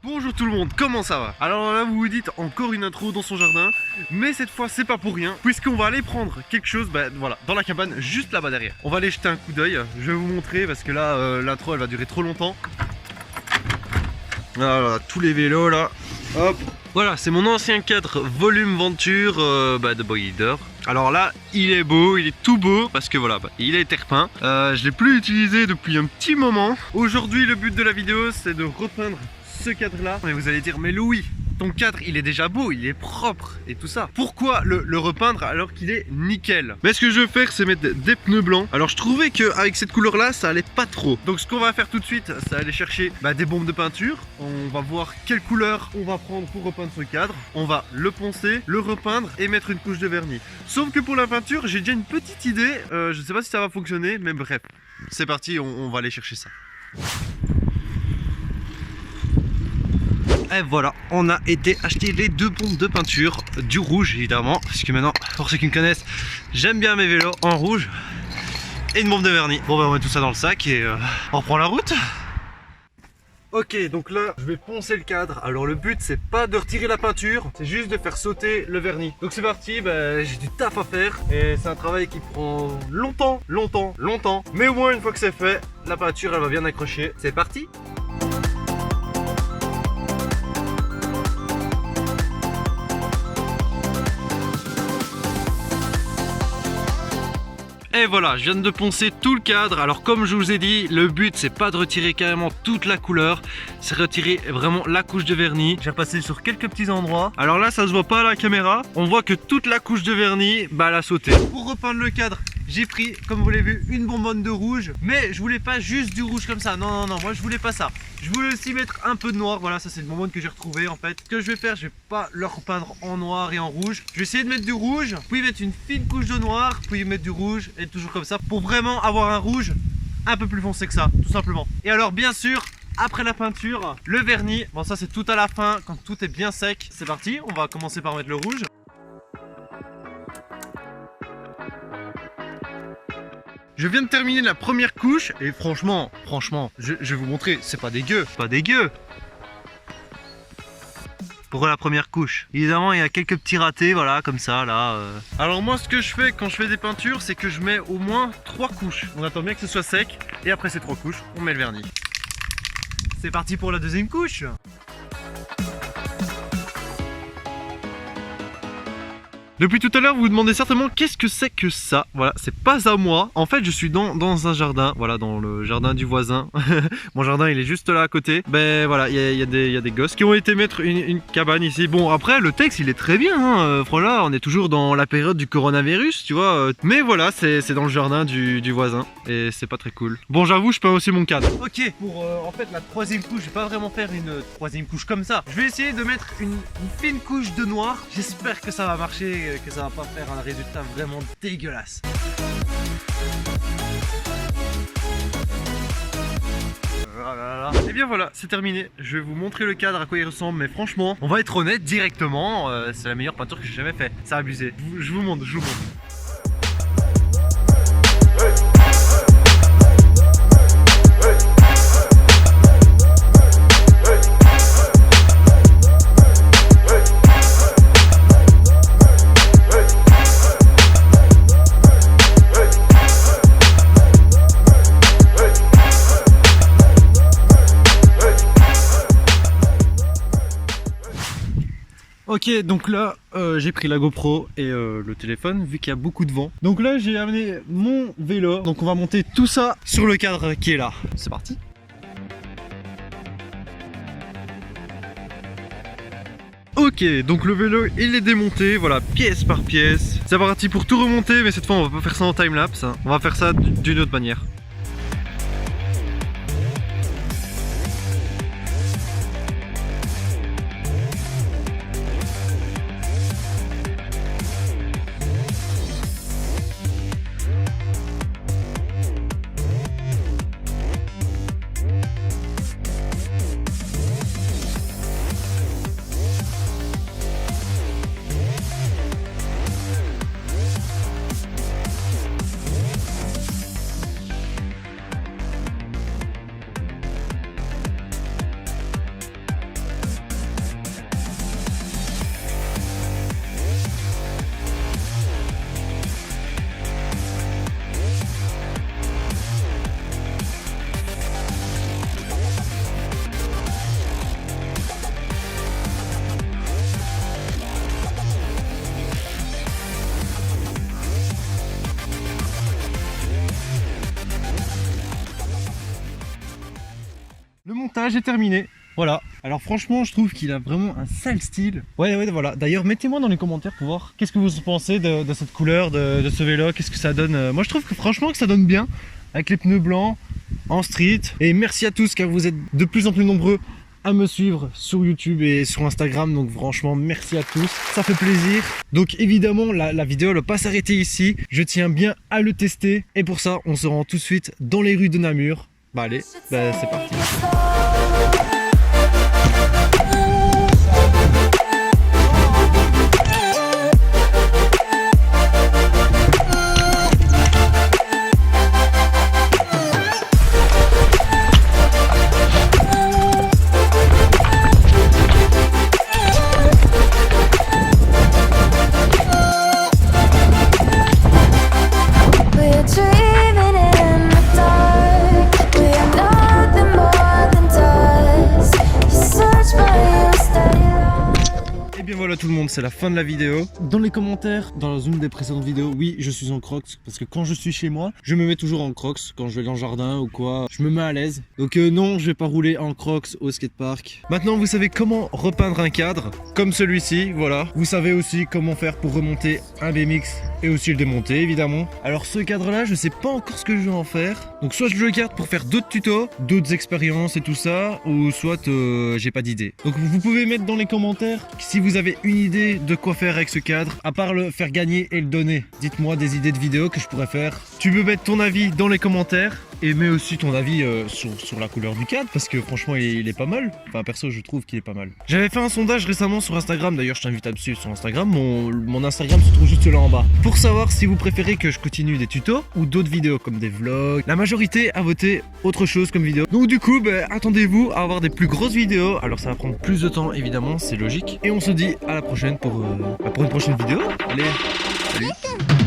Bonjour tout le monde, comment ça va? Alors là vous vous dites encore une intro dans son jardin, mais cette fois c'est pas pour rien, puisqu'on va aller prendre quelque chose, voilà, dans la cabane juste là-bas derrière. On va aller jeter un coup d'œil, je vais vous montrer parce que là l'intro elle va durer trop longtemps. Voilà, tous les vélos là, hop. Voilà, c'est mon ancien cadre volume Venture de Bodyleader. Alors là, il est beau, il est tout beau parce que voilà, il a été repeint. Je l'ai plus utilisé depuis un petit moment. Aujourd'hui, le but de la vidéo, c'est de repeindre ce cadre-là. Mais vous allez dire, mais Louis, ton cadre, il est déjà beau, il est propre et tout ça. Pourquoi le repeindre alors qu'il est nickel? Mais ce que je vais faire, c'est mettre des pneus blancs. Alors je trouvais qu'avec cette couleur-là, ça allait pas trop. Donc ce qu'on va faire tout de suite, c'est aller chercher des bombes de peinture. On va voir quelle couleur on va prendre pour repeindre ce cadre. On va le poncer, le repeindre et mettre une couche de vernis. Sauf que pour la peinture, j'ai déjà une petite idée. Je sais pas si ça va fonctionner, mais bref. C'est parti, on va aller chercher ça. Et voilà, on a été acheter les deux bombes de peinture, du rouge évidemment, parce que maintenant, pour ceux qui me connaissent, j'aime bien mes vélos en rouge, et une bombe de vernis. Bon on met tout ça dans le sac et on reprend la route. Ok, donc là, je vais poncer le cadre. Alors le but, c'est pas de retirer la peinture, c'est juste de faire sauter le vernis. Donc c'est parti, j'ai du taf à faire, et c'est un travail qui prend longtemps. Mais au moins, une fois que c'est fait, la peinture, elle va bien accrocher. C'est parti! Et voilà, je viens de poncer tout le cadre. Alors comme je vous ai dit, le but c'est pas de retirer carrément toute la couleur, c'est retirer vraiment la couche de vernis. J'ai passé sur quelques petits endroits. Alors là ça se voit pas à la caméra, on voit que toute la couche de vernis, elle a sauté. Pour repeindre le cadre, j'ai pris, comme vous l'avez vu, une bonbonne de rouge. Mais je voulais pas juste du rouge comme ça, non, moi je voulais pas ça. Je voulais aussi mettre un peu de noir, voilà, ça c'est une bonbonne que j'ai retrouvée en fait. Ce que je vais faire, je vais pas le repeindre en noir et en rouge. Je vais essayer de mettre du rouge, puis mettre une fine couche de noir, puis mettre du rouge, et toujours comme ça, pour vraiment avoir un rouge un peu plus foncé que ça, tout simplement. Et alors bien sûr, après la peinture, le vernis, bon ça c'est tout à la fin, quand tout est bien sec. C'est parti, on va commencer par mettre le rouge. Je viens de terminer la première couche et franchement, je vais vous montrer, c'est pas dégueu, Pour la première couche. Évidemment, il y a quelques petits ratés, voilà, comme ça, là. Alors moi, ce que je fais quand je fais des peintures, c'est que je mets au moins 3 couches. On attend bien que ce soit sec et après ces 3 couches, on met le vernis. C'est parti pour la deuxième couche. Depuis tout à l'heure, vous vous demandez certainement qu'est-ce que c'est que ça. Voilà, c'est pas à moi. En fait, je suis dans un jardin, voilà, dans le jardin du voisin. Mon jardin, il est juste là à côté. Voilà, il y a des gosses qui ont été mettre une cabane ici. Bon, après, le texte, il est très bien. Franchement, on est toujours dans la période du coronavirus, tu vois. Mais voilà, c'est dans le jardin du voisin. Et c'est pas très cool. Bon, j'avoue, je peins aussi mon cadre. Ok, pour en fait la troisième couche, je vais pas vraiment faire une troisième couche comme ça. Je vais essayer de mettre une fine couche de noir. J'espère que ça va marcher, que ça va pas faire un résultat vraiment dégueulasse. Et bien voilà, c'est terminé. Je vais vous montrer le cadre, à quoi il ressemble. Mais franchement, on va être honnête directement, c'est la meilleure peinture que j'ai jamais fait. C'est abusé. Je vous montre. Ok, donc là j'ai pris la GoPro et le téléphone vu qu'il y a beaucoup de vent. Donc là j'ai amené mon vélo. Donc on va monter tout ça sur le cadre qui est là. C'est parti. Ok, donc le vélo il est démonté, voilà, pièce par pièce. C'est parti pour tout remonter, mais cette fois on va pas faire ça en timelapse, hein. On va faire ça d'une autre manière. Le montage est terminé. Voilà. Alors franchement, je trouve qu'il a vraiment un sale style. Ouais, voilà. D'ailleurs, mettez-moi dans les commentaires pour voir qu'est-ce que vous pensez de cette couleur, de ce vélo. Qu'est-ce que ça donne. Moi, je trouve que franchement que ça donne bien avec les pneus blancs en street. Et merci à tous car vous êtes de plus en plus nombreux à me suivre sur YouTube et sur Instagram, donc franchement merci à tous, ça fait plaisir. Donc évidemment la vidéo ne va pas s'arrêter ici, je tiens bien à le tester et pour ça on se rend tout de suite dans les rues de Namur. Bah allez, c'est parti. Voilà tout le monde, c'est la fin de la vidéo. Dans les commentaires, dans une des précédentes vidéos, oui, je suis en Crocs parce que quand je suis chez moi, je me mets toujours en Crocs quand je vais dans le jardin ou quoi, je me mets à l'aise. Donc non, je vais pas rouler en Crocs au skatepark. Maintenant, vous savez comment repeindre un cadre comme celui-ci, voilà. Vous savez aussi comment faire pour remonter un BMX et aussi le démonter évidemment. Alors ce cadre-là, je sais pas encore ce que je vais en faire. Donc soit je le garde pour faire d'autres tutos, d'autres expériences et tout ça, ou soit j'ai pas d'idée. Donc vous pouvez mettre dans les commentaires si vous avez une idée de quoi faire avec ce cadre, à part le faire gagner et le donner. Dites-moi des idées de vidéos que je pourrais faire. Tu peux mettre ton avis dans les commentaires et mets aussi ton avis sur la couleur du cadre parce que franchement il est pas mal. Enfin perso je trouve qu'il est pas mal. J'avais fait un sondage récemment sur Instagram, d'ailleurs je t'invite à me suivre sur Instagram. Mon Instagram se trouve juste là en bas. Pour savoir si vous préférez que je continue des tutos ou d'autres vidéos comme des vlogs. La majorité a voté autre chose comme vidéo. Donc du coup attendez-vous à avoir des plus grosses vidéos. Alors ça va prendre plus de temps évidemment, c'est logique. Et on se dit à la prochaine pour une prochaine vidéo. Allez, salut.